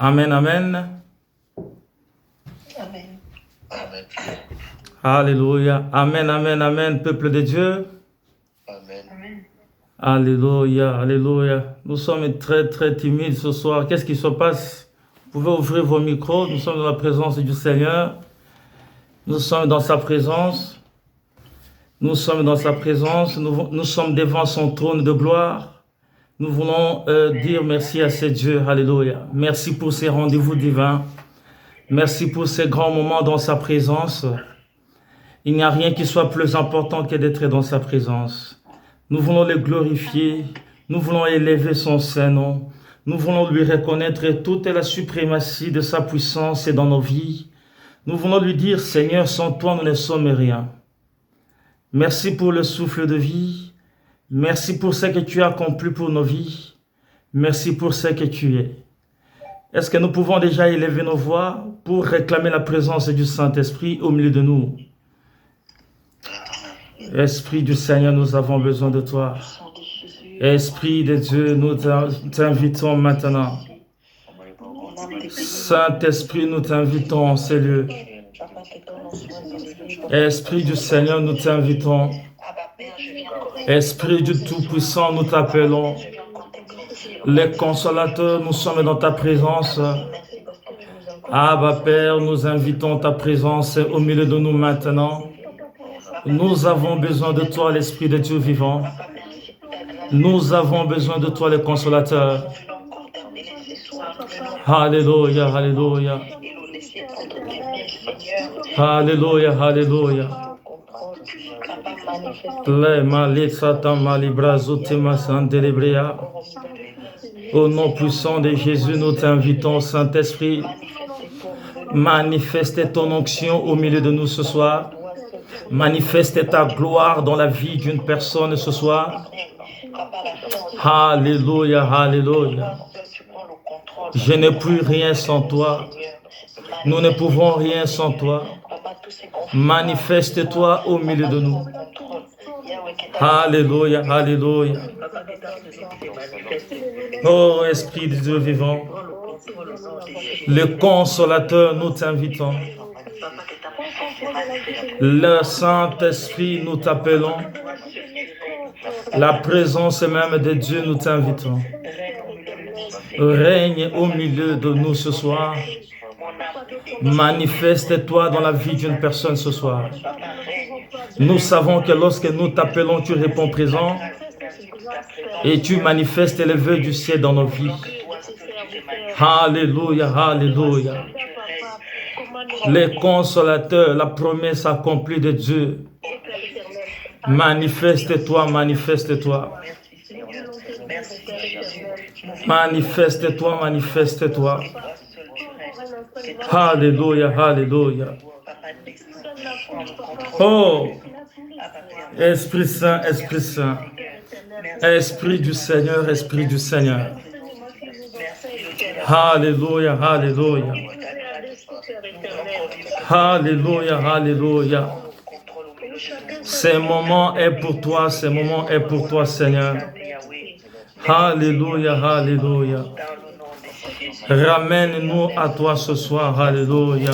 Amen, amen. Amen. Amen. Alléluia. Amen, amen, amen, peuple de Dieu. Amen. Amen. Alléluia, alléluia. Nous sommes très, très timides ce soir. Qu'est-ce qui se passe? Vous pouvez ouvrir vos micros. Nous sommes dans la présence du Seigneur. Nous sommes dans sa présence. Nous sommes dans sa présence. Nous sommes devant son trône de gloire. Nous voulons dire merci à ce Dieu. Alléluia. Merci pour ces rendez-vous divins. Merci pour ces grands moments dans sa présence. Il n'y a rien qui soit plus important que d'être dans sa présence. Nous voulons le glorifier. Nous voulons élever son Saint-Nom. Nous voulons lui reconnaître toute la suprématie de sa puissance dans nos vies. Nous voulons lui dire, Seigneur, sans toi, nous ne sommes rien. Merci pour le souffle de vie. Merci pour ce que tu as accompli pour nos vies. Merci pour ce que tu es. Est-ce que nous pouvons déjà élever nos voix pour réclamer la présence du Saint-Esprit au milieu de nous? Esprit du Seigneur, nous avons besoin de toi. Esprit de Dieu, nous t'invitons maintenant. Saint-Esprit, nous t'invitons en ces lieux. Esprit du Seigneur, nous t'invitons. Esprit du Tout-Puissant, nous t'appelons. Les consolateurs, nous sommes dans ta présence. Abba Père, nous invitons ta présence au milieu de nous maintenant. Nous avons besoin de toi, l'Esprit de Dieu vivant. Nous avons besoin de toi, les consolateurs. Alléluia, alléluia. Alléluia, alléluia. Au nom puissant de Jésus, nous t'invitons, Saint-Esprit. Manifeste ton onction au milieu de nous ce soir. Manifeste ta gloire dans la vie d'une personne ce soir. Alléluia, alléluia. Je n'ai plus rien sans toi. Nous ne pouvons rien sans toi. Manifeste-toi au milieu de nous. Alléluia, alléluia. Oh Esprit de Dieu vivant, le consolateur, nous t'invitons. Le Saint-Esprit, nous t'appelons. La présence même de Dieu, nous t'invitons. Règne au milieu de nous ce soir. Manifeste-toi dans la vie d'une personne ce soir. Nous savons que lorsque nous t'appelons, tu réponds présent et tu manifestes les vœux du ciel dans nos vies. Alléluia, alléluia. Les consolateurs, la promesse accomplie de Dieu. Manifeste-toi, manifeste-toi. Manifeste-toi, manifeste-toi. Alléluia, alléluia. Oh, Esprit Saint, Esprit Saint. Esprit du Seigneur, Esprit du Seigneur. Alléluia, alléluia. Alléluia, alléluia. Ce moment est pour toi, ce moment est pour toi, Seigneur. Alléluia, alléluia. Ramène-nous à toi ce soir, alléluia.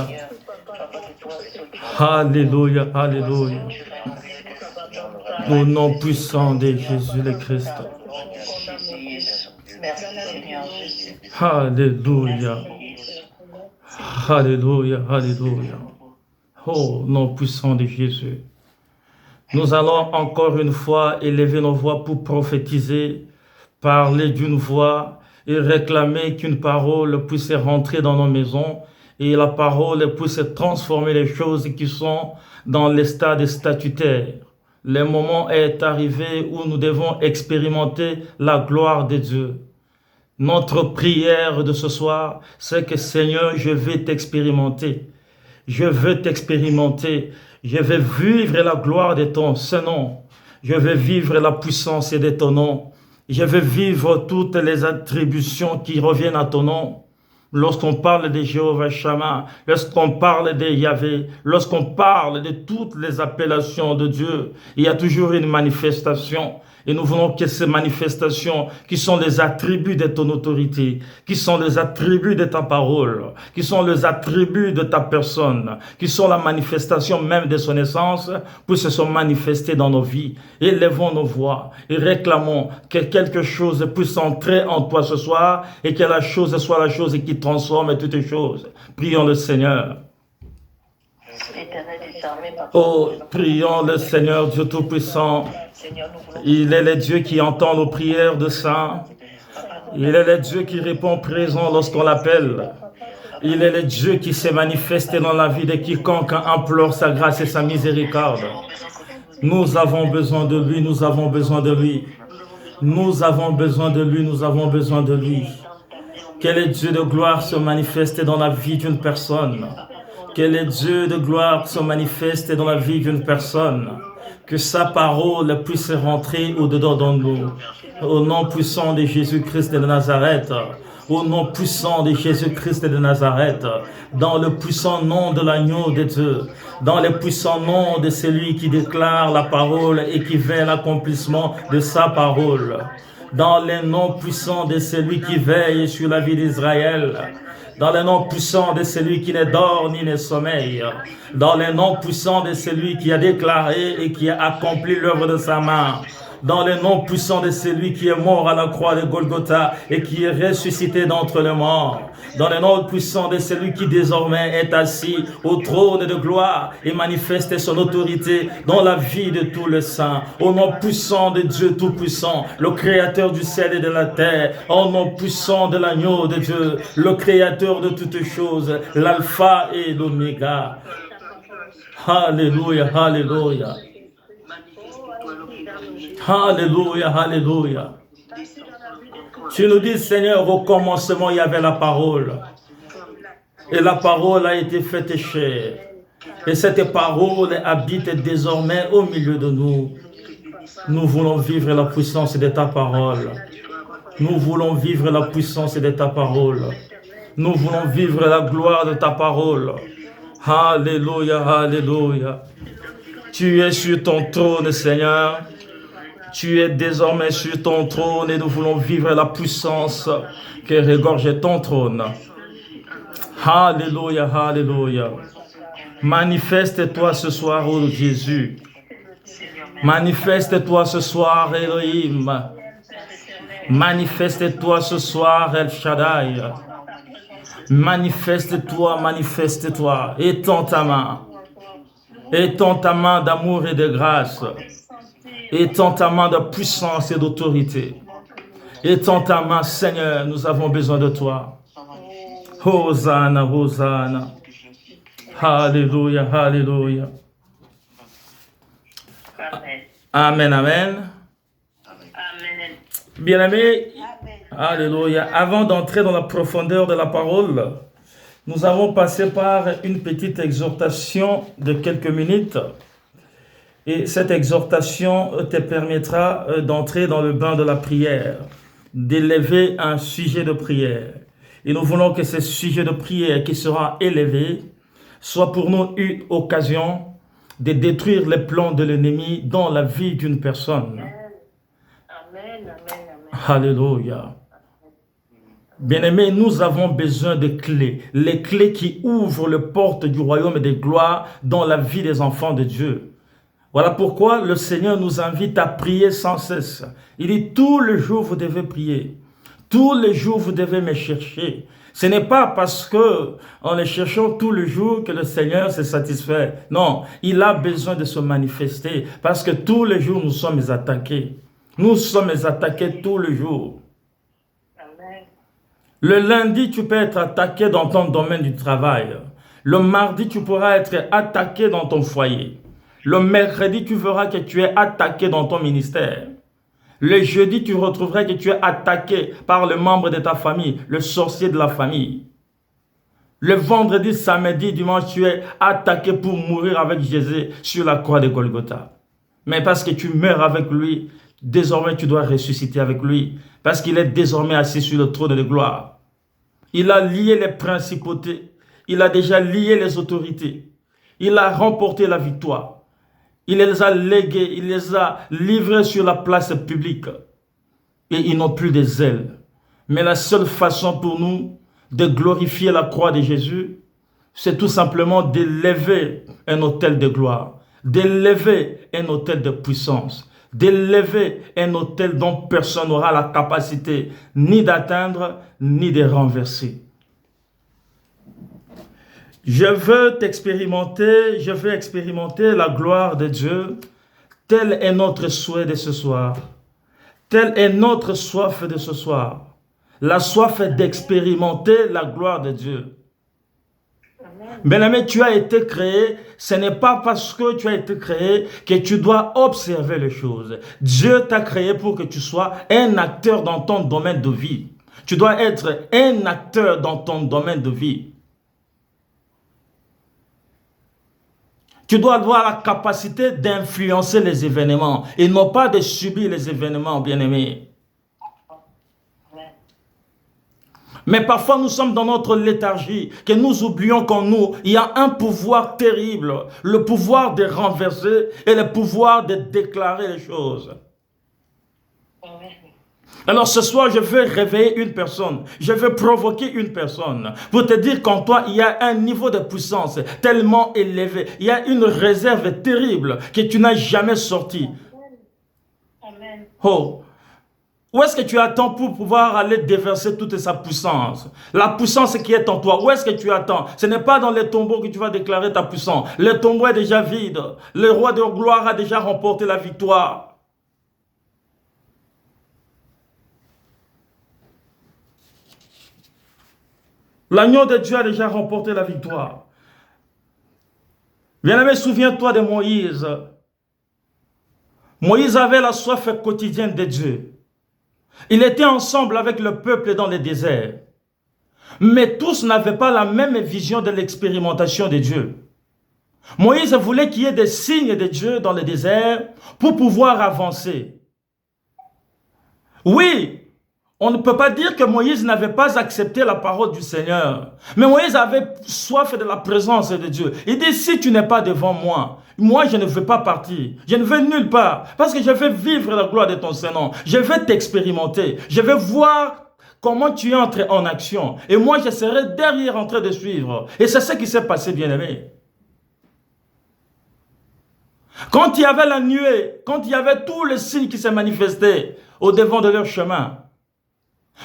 Alléluia, alléluia. Au nom puissant de Jésus le Christ. Alléluia. Alléluia, alléluia. Oh, nom puissant de Jésus. Nous allons encore une fois élever nos voix pour prophétiser, parler d'une voix et réclamer qu'une parole puisse rentrer dans nos maisons et la parole puisse transformer les choses qui sont dans les stades statutaires. Le moment est arrivé où nous devons expérimenter la gloire de Dieu. Notre prière de ce soir, c'est que Seigneur, je vais t'expérimenter. Je veux t'expérimenter. Je vais vivre la gloire de ton Saint-Nom. Je vais vivre la puissance de ton nom. Je vais vivre toutes les attributions qui reviennent à ton nom. Lorsqu'on parle de Jéhovah Shammah, lorsqu'on parle de Yahvé, lorsqu'on parle de toutes les appellations de Dieu, il y a toujours une manifestation. Et nous voulons que ces manifestations, qui sont les attributs de ton autorité, qui sont les attributs de ta parole, qui sont les attributs de ta personne, qui sont la manifestation même de son essence, puissent se manifester dans nos vies. Élevons nos voix et réclamons que quelque chose puisse entrer en toi ce soir et que la chose soit la chose qui transforme toutes les choses. Prions le Seigneur. Oh, prions le Seigneur Dieu Tout-Puissant. Il est le Dieu qui entend nos prières de saints. Il est le Dieu qui répond présent lorsqu'on l'appelle. Il est le Dieu qui s'est manifesté dans la vie de quiconque implore sa grâce et sa miséricorde. Nous avons besoin de lui, nous avons besoin de lui. Nous avons besoin de lui, nous avons besoin de lui. Que le Dieu de gloire se manifeste dans la vie d'une personne. Que le Dieu de gloire se manifeste dans la vie d'une personne. Que sa parole puisse rentrer au-dedans de nous. Au nom puissant de Jésus-Christ de Nazareth. Au nom puissant de Jésus-Christ de Nazareth. Dans le puissant nom de l'agneau de Dieu. Dans le puissant nom de celui qui déclare la parole et qui veille l'accomplissement de sa parole. Dans le nom puissant de celui qui veille sur la vie d'Israël. Dans le nom puissant de celui qui ne dort ni ne sommeille. Dans le nom puissant de celui qui a déclaré et qui a accompli l'œuvre de sa main. Dans le nom puissant de celui qui est mort à la croix de Golgotha et qui est ressuscité d'entre les morts. Dans le nom puissant de celui qui désormais est assis au trône de gloire et manifeste son autorité dans la vie de tous les saints. Au nom puissant de Dieu Tout-Puissant, le Créateur du ciel et de la terre. Au nom puissant de l'agneau de Dieu, le Créateur de toutes choses, l'alpha et l'oméga. Alléluia, alléluia. Alléluia, alléluia. Tu nous dis, Seigneur, au commencement, il y avait la parole. Et la parole a été faite chair. Et cette parole habite désormais au milieu de nous. Nous voulons vivre la puissance de ta parole. Nous voulons vivre la puissance de ta parole. Nous voulons vivre la gloire de ta parole. Alléluia, alléluia. Tu es sur ton trône, Seigneur. Tu es désormais sur ton trône et nous voulons vivre la puissance que regorge ton trône. Alléluia, alléluia. Manifeste-toi ce soir, ô Jésus. Manifeste-toi ce soir, Elohim. Manifeste-toi ce soir, El Shaddai. Manifeste-toi, manifeste-toi. Étends ta main. Étends ta main d'amour et de grâce. Étends ta main de puissance et d'autorité. Étends ta main, Seigneur, nous avons besoin de toi. Hosanna, Hosanna. Alléluia, alléluia. Amen, amen. Bien-aimés, alléluia. Avant d'entrer dans la profondeur de la parole, nous avons passé par une petite exhortation de quelques minutes. Et cette exhortation te permettra d'entrer dans le bain de la prière, d'élever un sujet de prière. Et nous voulons que ce sujet de prière qui sera élevé soit pour nous une occasion de détruire les plans de l'ennemi dans la vie d'une personne. Amen, amen, amen. Alléluia. Bien-aimés, nous avons besoin de clés. Les clés qui ouvrent les portes du royaume de gloire dans la vie des enfants de Dieu. Voilà pourquoi le Seigneur nous invite à prier sans cesse. Il dit, tous les jours vous devez prier. Tous les jours vous devez me chercher. Ce n'est pas parce que en le cherchant tous les jours que le Seigneur se satisfait. Non, il a besoin de se manifester parce que tous les jours nous sommes attaqués. Nous sommes attaqués tous les jours. Le lundi, tu peux être attaqué dans ton domaine du travail. Le mardi, tu pourras être attaqué dans ton foyer. Le mercredi, tu verras que tu es attaqué dans ton ministère. Le jeudi, tu retrouveras que tu es attaqué par le membre de ta famille, le sorcier de la famille. Le vendredi, samedi, dimanche, tu es attaqué pour mourir avec Jésus sur la croix de Golgotha. Mais parce que tu meurs avec lui, désormais tu dois ressusciter avec lui. Parce qu'il est désormais assis sur le trône de gloire. Il a lié les principautés. Il a déjà lié les autorités. Il a remporté la victoire. Il les a légués, il les a livrés sur la place publique. Et ils n'ont plus des ailes. Mais la seule façon pour nous de glorifier la croix de Jésus, c'est tout simplement d'élever un autel de gloire, d'élever un autel de puissance, d'élever un autel dont personne n'aura la capacité ni d'atteindre, ni de renverser. Je veux expérimenter la gloire de Dieu. Tel est notre souhait de ce soir. Telle est notre soif de ce soir. La soif est d'expérimenter la gloire de Dieu. Bien-aimé, tu as été créé, ce n'est pas parce que tu as été créé que tu dois observer les choses. Dieu t'a créé pour que tu sois un acteur dans ton domaine de vie. Tu dois être un acteur dans ton domaine de vie. Tu dois avoir la capacité d'influencer les événements et non pas de subir les événements, bien-aimés. Mais parfois, nous sommes dans notre léthargie, que nous oublions qu'en nous, il y a un pouvoir terrible, le pouvoir de renverser et le pouvoir de déclarer les choses. Alors ce soir, je veux réveiller une personne, je veux provoquer une personne pour te dire qu'en toi, il y a un niveau de puissance tellement élevé, il y a une réserve terrible que tu n'as jamais sortie. Amen. Oh! Où est-ce que tu attends pour pouvoir aller déverser toute sa puissance? La puissance qui est en toi, où est-ce que tu attends? Ce n'est pas dans les tombeaux que tu vas déclarer ta puissance. Le tombeau est déjà vide. Le roi de gloire a déjà remporté la victoire. L'agneau de Dieu a déjà remporté la victoire. Bien-aimé, souviens-toi de Moïse. Moïse avait la soif quotidienne de Dieu. Il était ensemble avec le peuple dans le désert. Mais tous n'avaient pas la même vision de l'expérimentation de Dieu. Moïse voulait qu'il y ait des signes de Dieu dans le désert pour pouvoir avancer. Oui, on ne peut pas dire que Moïse n'avait pas accepté la parole du Seigneur. Mais Moïse avait soif de la présence de Dieu. Il dit, si tu n'es pas devant moi, moi je ne veux pas partir. Je ne veux nulle part. Parce que je veux vivre la gloire de ton Saint-Nom. Je veux t'expérimenter. Je veux voir comment tu entres en action. Et moi je serai derrière en train de suivre. Et c'est ce qui s'est passé, bien-aimé. Quand il y avait la nuée, quand il y avait tous les signes qui se manifestaient au devant de leur chemin,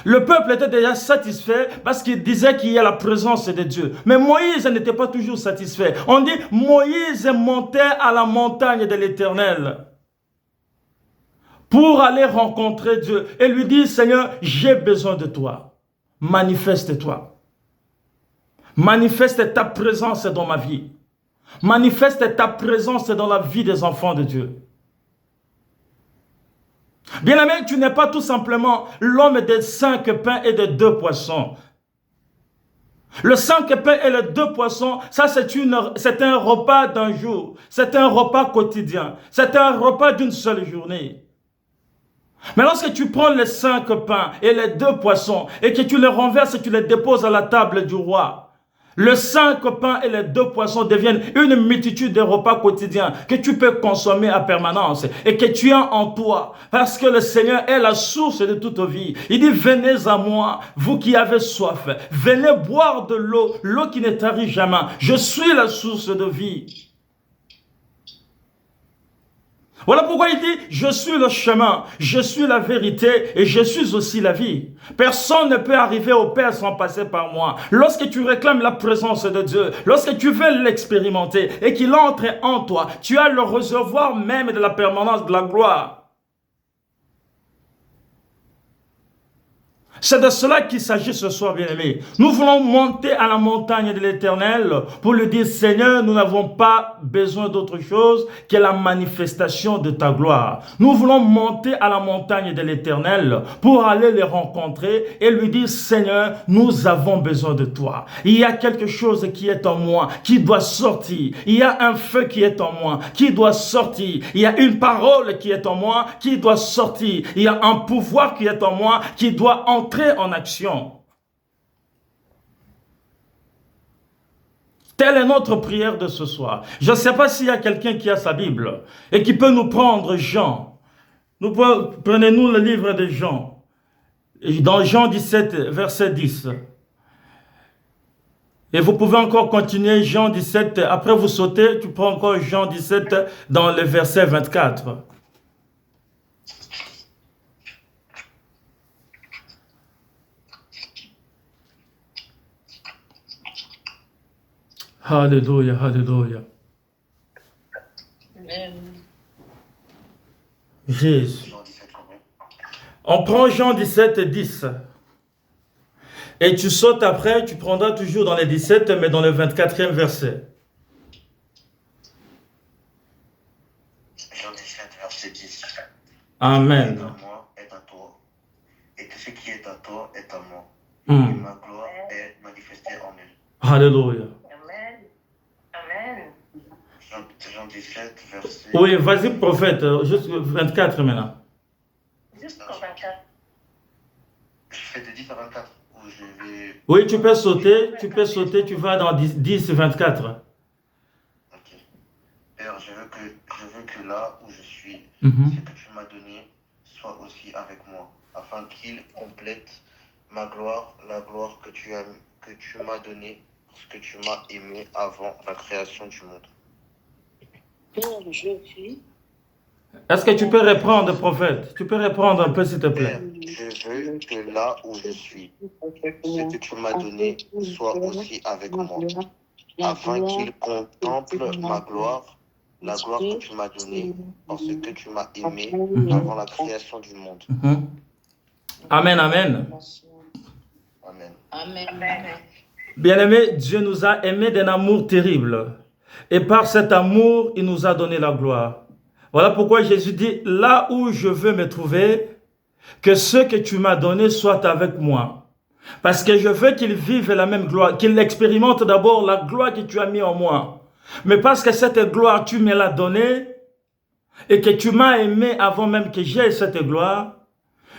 le peuple était déjà satisfait parce qu'il disait qu'il y a la présence de Dieu. Mais Moïse n'était pas toujours satisfait. On dit, Moïse montait à la montagne de l'Éternel pour aller rencontrer Dieu et lui dire, Seigneur, j'ai besoin de toi. Manifeste-toi. Manifeste ta présence dans ma vie. Manifeste ta présence dans la vie des enfants de Dieu. Bien-aimé, tu n'es pas tout simplement l'homme des 5 pains et de 2 poissons. Le 5 pains et les 2 poissons, ça c'est un repas d'un jour. C'est un repas quotidien. C'est un repas d'une seule journée. Mais lorsque tu prends les 5 pains et les 2 poissons et que tu les renverses et tu les déposes à la table du roi, le 5 pains et les 2 poissons deviennent une multitude de repas quotidiens que tu peux consommer à permanence et que tu as en toi. Parce que le Seigneur est la source de toute vie. Il dit, venez à moi, vous qui avez soif. Venez boire de l'eau, l'eau qui ne tarit jamais. Je suis la source de vie. Voilà pourquoi il dit, je suis le chemin, je suis la vérité et je suis aussi la vie. Personne ne peut arriver au Père sans passer par moi. Lorsque tu réclames la présence de Dieu, lorsque tu veux l'expérimenter et qu'il entre en toi, tu as le réservoir même de la permanence de la gloire. C'est de cela qu'il s'agit ce soir, bien-aimés. Nous voulons monter à la montagne de l'Éternel pour lui dire, Seigneur, nous n'avons pas besoin d'autre chose que la manifestation de ta gloire. Nous voulons monter à la montagne de l'Éternel pour aller les rencontrer et lui dire, Seigneur, nous avons besoin de toi. Il y a quelque chose qui est en moi, qui doit sortir. Il y a un feu qui est en moi, qui doit sortir. Il y a une parole qui est en moi, qui doit sortir. Il y a un pouvoir qui est en moi, qui doit entrer en action. Telle est notre prière de ce soir. Je ne sais pas s'il y a quelqu'un qui a sa Bible et qui peut nous prendre Jean. Prenez-nous le livre de Jean. Dans Jean 17, verset 10. Et vous pouvez encore continuer Jean 17. Après vous sautez, tu prends encore Jean 17 dans le verset 24. Alléluia, alléluia. Amen. Jésus. Jean 17, combien? On prend Jean 17, 10. Et tu sautes après, tu prendras toujours dans les 17, mais dans le 24e verset. Jean 17, verset 10. Amen. Ce qui est à moi est à toi, et que ce qui est à toi est à moi. Et Hmm. ma gloire est manifestée en elle. Alléluia. Amen. Amen. Jean 17, verset... Oui, vas-y, prophète, juste 24 maintenant. Jusqu'au 24. Je fais de 10 à 24, ou je vais... Oui, tu peux sauter, tu vas dans 10, 24. Ok. Père, je veux que là où je suis, Mhm. ce que tu m'as donné soit aussi avec moi, afin qu'il complète ma gloire, la gloire que tu m'as donnée, parce que tu m'as aimé avant la création du monde. Père, je suis. Est-ce que tu peux reprendre, prophète? Tu peux reprendre un peu, s'il te plaît. Père, je veux que là où je suis, ce que tu m'as donné soit aussi avec moi, afin qu'il contemple ma gloire, la gloire que tu m'as donnée, parce que tu m'as aimé avant la création du monde. Mhm. Amen, amen. Amen. Amen. Bien-aimé, Dieu nous a aimés d'un amour terrible. Et par cet amour, il nous a donné la gloire. Voilà pourquoi Jésus dit, là où je veux me trouver, que ce que tu m'as donné soit avec moi. Parce que je veux qu'il vive la même gloire, qu'il expérimente d'abord la gloire que tu as mis en moi. Mais parce que cette gloire, tu me l'as donnée, et que tu m'as aimé avant même que j'aie cette gloire,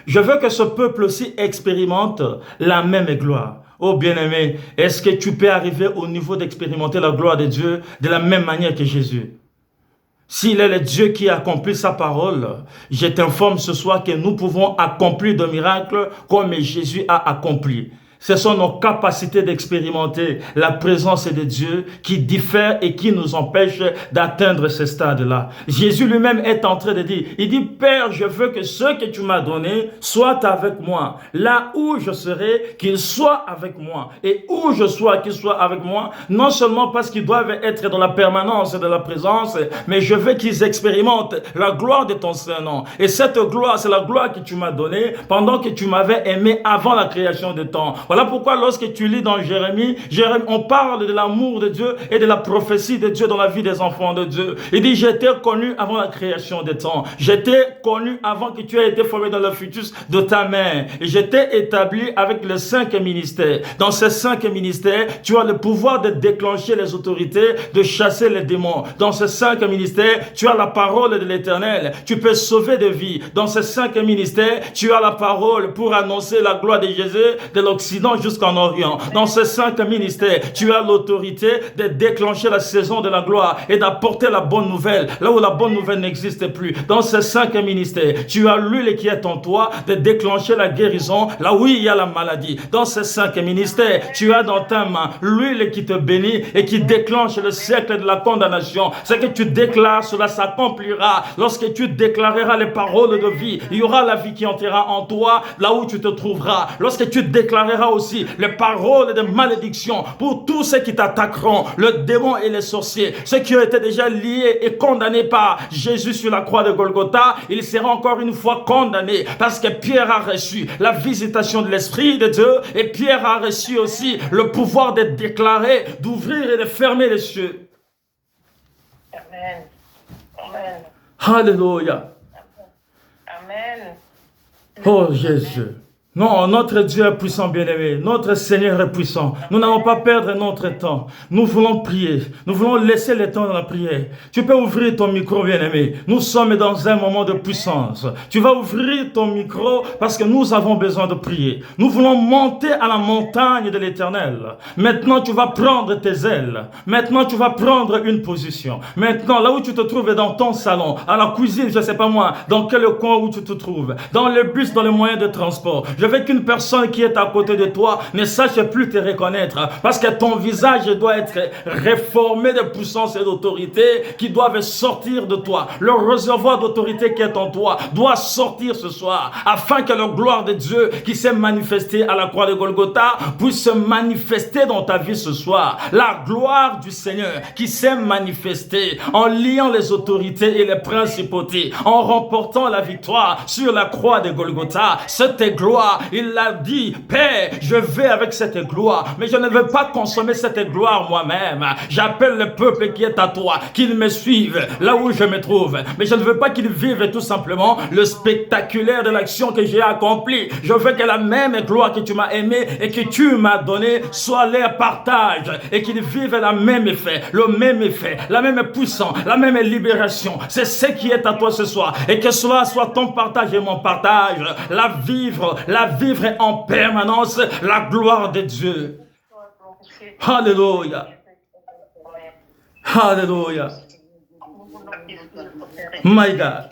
je veux que ce peuple aussi expérimente la même gloire. Oh bien-aimé, est-ce que tu peux arriver au niveau d'expérimenter la gloire de Dieu de la même manière que Jésus? S'il est le Dieu qui accomplit sa parole, je t'informe ce soir que nous pouvons accomplir des miracles comme Jésus a accompli. Ce sont nos capacités d'expérimenter la présence de Dieu qui diffèrent et qui nous empêchent d'atteindre ce stade-là. Jésus lui-même est en train de dire, il dit, Père, je veux que ce que tu m'as donné soit avec moi. Là où je serai, qu'il soit avec moi. Et où je sois, qu'il soit avec moi. Non seulement parce qu'ils doivent être dans la permanence de la présence, mais je veux qu'ils expérimentent la gloire de ton Saint-Nom. Et cette gloire, c'est la gloire que tu m'as donnée pendant que tu m'avais aimé avant la création des temps. Voilà pourquoi lorsque tu lis dans Jérémie, on parle de l'amour de Dieu et de la prophétie de Dieu dans la vie des enfants de Dieu. Il dit, j'étais connu avant la création des temps. J'étais connu avant que tu aies été formé dans le fœtus de ta mère. Et j'étais établi avec les 5 ministères. Dans ces 5 ministères, tu as le pouvoir de déclencher les autorités, de chasser les démons. Dans ces 5 ministères, tu as la parole de l'Éternel. Tu peux sauver des vies. Dans ces 5 ministères, tu as la parole pour annoncer la gloire de Jésus de l'Occident jusqu'en Orient. Dans ces 5 ministères, tu as l'autorité de déclencher la saison de la gloire et d'apporter la bonne nouvelle là où la bonne nouvelle n'existe plus. Dans ces 5 ministères, tu as l'huile qui est en toi de déclencher la guérison là où il y a la maladie. Dans ces 5 ministères, tu as dans ta main l'huile qui te bénit et qui déclenche le cercle de la condamnation. Ce que tu déclares, cela s'accomplira. Lorsque tu déclareras les paroles de vie, il y aura la vie qui entrera en toi là où tu te trouveras. Lorsque tu déclareras aussi les paroles de malédiction pour tous ceux qui t'attaqueront, le démon et les sorciers, ceux qui ont été déjà liés et condamnés par Jésus sur la croix de Golgotha, ils seront encore une fois condamnés parce que Pierre a reçu la visitation de l'Esprit de Dieu et Pierre a reçu aussi le pouvoir de déclarer, d'ouvrir et de fermer les cieux. Amen. Amen. Alléluia. Amen. Oh Jésus. Non, notre Dieu est puissant, bien-aimé. Notre Seigneur est puissant. Nous n'allons pas perdre notre temps. Nous voulons prier. Nous voulons laisser le temps dans la prière. Tu peux ouvrir ton micro, bien-aimé. Nous sommes dans un moment de puissance. Tu vas ouvrir ton micro parce que nous avons besoin de prier. Nous voulons monter à la montagne de l'Éternel. Maintenant, tu vas prendre tes ailes. Maintenant, tu vas prendre une position. Maintenant, là où tu te trouves dans ton salon, à la cuisine, je ne sais pas moi, dans quel coin où tu te trouves, dans le bus, dans le moyen de transport. Je veux qu'une personne qui est à côté de toi ne sache plus te reconnaître parce que ton visage doit être réformé de puissance et d'autorité qui doivent sortir de toi. Le réservoir d'autorité qui est en toi doit sortir ce soir afin que la gloire de Dieu qui s'est manifestée à la croix de Golgotha puisse se manifester dans ta vie ce soir. La gloire du Seigneur qui s'est manifestée en liant les autorités et les principautés, en remportant la victoire sur la croix de Golgotha. Cette gloire, il a dit, Père, je vais avec cette gloire, mais je ne veux pas consommer cette gloire moi-même. J'appelle le peuple qui est à toi, qu'il me suive là où je me trouve, mais je ne veux pas qu'ils vivent tout simplement le spectaculaire de l'action que j'ai accomplie. Je veux que la même gloire que tu m'as aimé et que tu m'as donné soit leur partage et qu'ils vivent le même effet, la même puissance, la même libération. C'est ce qui est à toi ce soir et que cela soit ton partage et mon partage, la vivre en permanence, la gloire de Dieu. Alléluia. Alléluia. My God.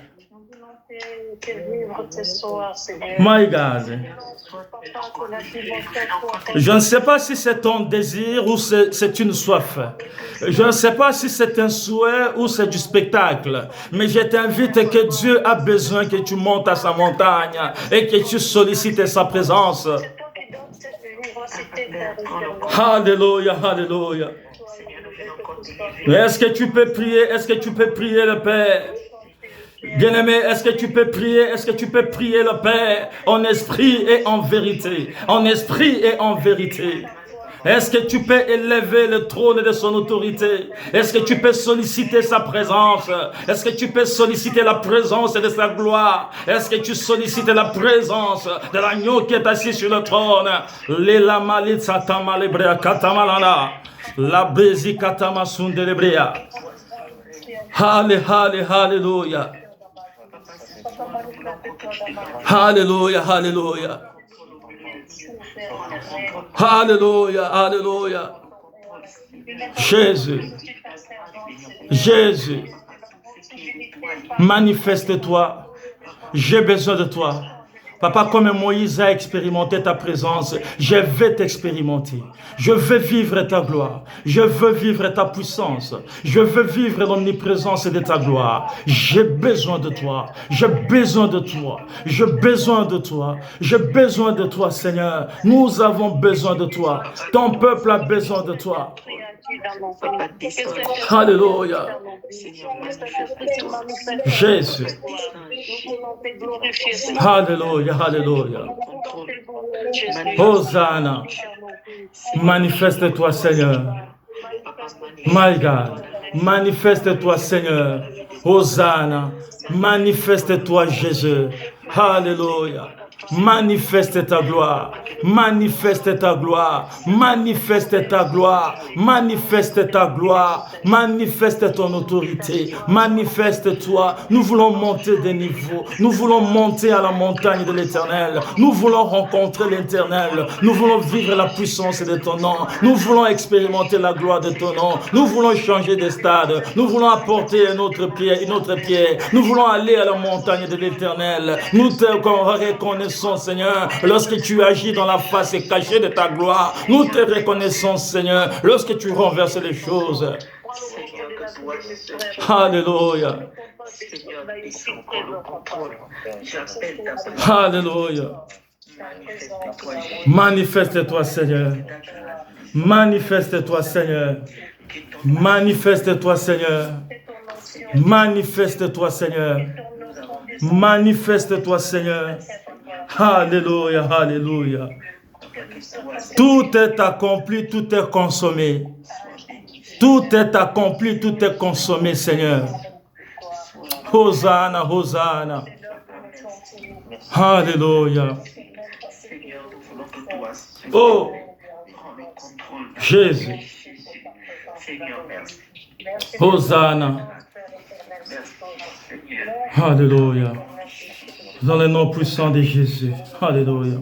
My God. Je ne sais pas si c'est ton désir ou c'est une soif. Je ne sais pas si c'est un souhait ou c'est du spectacle. Mais je t'invite que Dieu a besoin que tu montes à sa montagne et que tu sollicites sa présence. Alléluia, alléluia. Est-ce que tu peux prier? Est-ce que tu peux prier le Père? Bien-aimé, est-ce que tu peux prier? Est-ce que tu peux prier le Père en esprit et en vérité? En esprit et en vérité. Est-ce que tu peux élever le trône de son autorité? Est-ce que tu peux solliciter sa présence? Est-ce que tu peux solliciter la présence de sa gloire? Est-ce que tu sollicites la présence de l'agneau qui est assis sur le trône? Lela malitsa tamalebrea katamalana. La bezi katamasundelebrea. Alléluia. Alléluia, alléluia. Alléluia, alléluia. Jésus, Jésus, manifeste-toi. J'ai besoin de toi. Papa, comme Moïse a expérimenté ta présence, je vais t'expérimenter. Je veux vivre ta gloire. Je veux vivre ta puissance. Je veux vivre l'omniprésence de ta gloire. J'ai besoin de toi. J'ai besoin de toi. J'ai besoin de toi. J'ai besoin de toi, Seigneur. Nous avons besoin de toi. Ton peuple a besoin de toi. Alléluia. Jésus. Alléluia, alléluia. Hosanna. Manifeste-toi, Seigneur. My God. Manifeste-toi, Seigneur. Hosanna. Manifeste-toi, Jésus. Alléluia. Manifeste ta gloire, manifeste ta gloire, manifeste ta gloire, manifeste ta gloire, manifeste ton autorité, manifeste-toi. Nous voulons monter des niveaux, nous voulons monter à la montagne de l'Éternel, nous voulons rencontrer l'Éternel, nous voulons vivre la puissance de ton nom, nous voulons expérimenter la gloire de ton nom, nous voulons changer de stade, nous voulons apporter une autre pierre, nous voulons aller à la montagne de l'Éternel. Nous te reconnaissons, Seigneur, lorsque tu agis dans la face cachée de ta gloire. Nous te reconnaissons, Seigneur, lorsque tu renverses les choses. Alléluia. Alléluia. Manifeste-toi, Seigneur. Manifeste-toi, Seigneur. Manifeste-toi, Seigneur. Manifeste-toi, Seigneur. Manifeste-toi, Seigneur. Alléluia, alléluia. Tout est accompli, tout est consommé. Tout est accompli, tout est consommé, Seigneur. Hosanna, Hosanna. Alléluia. Oh, Prends le contrôle. Jésus. Seigneur, merci. Hosanna. Alléluia. Dans le nom puissant de Jésus. Alléluia.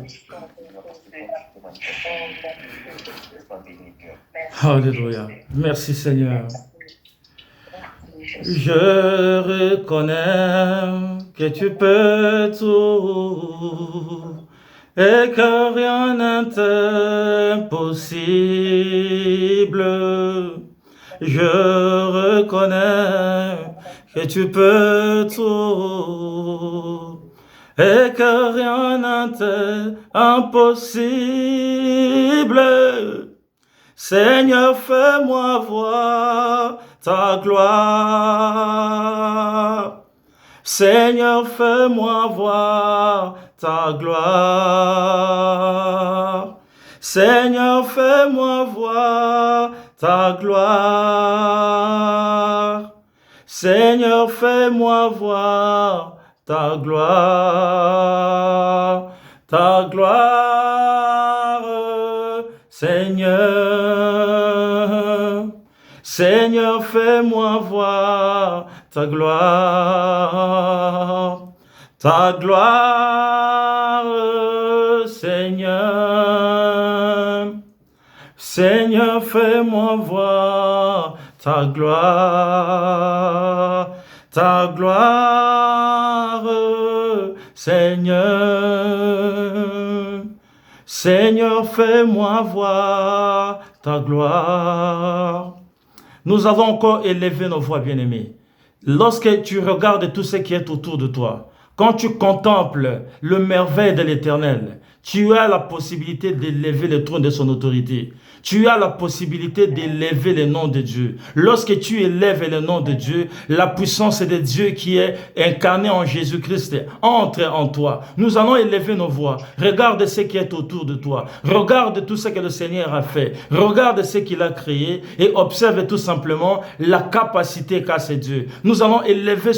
Alléluia. Merci Seigneur. Je reconnais que tu peux tout et que rien n'est impossible. Je reconnais que tu peux tout et que rien n'est impossible. Seigneur, fais-moi voir ta gloire. Seigneur, fais-moi voir ta gloire. Seigneur, fais-moi voir ta gloire. Seigneur, fais-moi voir ta gloire. Ta gloire, Seigneur. Seigneur, fais-moi voir ta gloire. Ta gloire, Seigneur. Seigneur, fais-moi voir ta gloire. Ta gloire, Seigneur. Seigneur, fais-moi voir ta gloire. Nous avons encore élevé nos voix, bien-aimés. Lorsque tu regardes tout ce qui est autour de toi, quand tu contemples le merveille de l'Éternel, tu as la possibilité d'élever le trône de son autorité. Tu as la possibilité d'élever le nom de Dieu. Lorsque tu élèves le nom de Dieu, la puissance de Dieu qui est incarnée en Jésus-Christ entre en toi. Nous allons élever nos voix. Regarde ce qui est autour de toi. Regarde tout ce que le Seigneur a fait. Regarde ce qu'il a créé et observe tout simplement la capacité qu'a ce Dieu. Nous allons élever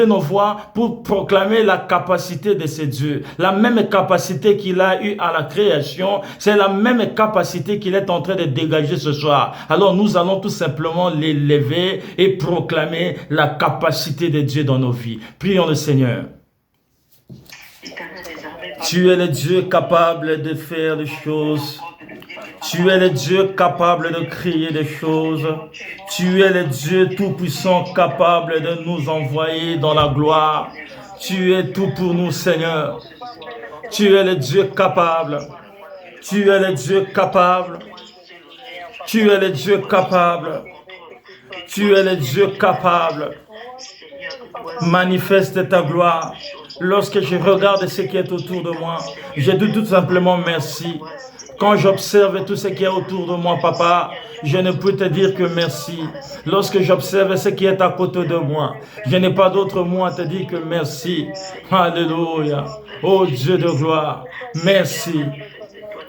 nos voix pour proclamer la capacité de ce Dieu. La même capacité qu'il a eue à la création, c'est la même capacité qu'il est en train de dégager ce soir. Alors nous allons tout simplement l'élever et proclamer la capacité de Dieu dans nos vies. Prions le Seigneur. Tu es le Dieu capable de faire des choses. Tu es le Dieu capable de créer des choses. Tu es le Dieu tout-puissant capable de nous envoyer dans la gloire. Tu es tout pour nous, Seigneur. Tu es le Dieu capable. Tu es le Dieu capable. Tu es le Dieu capable. Tu es le Dieu capable. Manifeste ta gloire. Lorsque je regarde ce qui est autour de moi, je dis tout simplement merci. Quand j'observe tout ce qui est autour de moi, Papa, je ne peux te dire que merci. Lorsque j'observe ce qui est à côté de moi, je n'ai pas d'autre mot à te dire que merci. Alléluia. Oh Dieu de gloire, merci.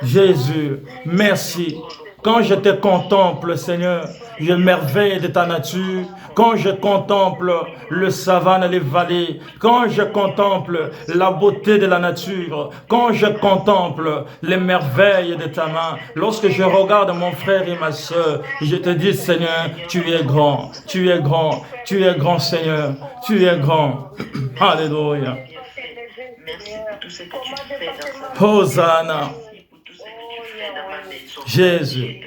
Jésus, merci. Quand je te contemple, Seigneur, je merveille de ta nature. Quand je contemple le savane et les vallées, quand je contemple la beauté de la nature, quand je contemple les merveilles de ta main, lorsque je regarde mon frère et ma soeur, je te dis, Seigneur, tu es grand, tu es grand, tu es grand, Seigneur, tu es grand. Alléluia. Hosanna. Jésus.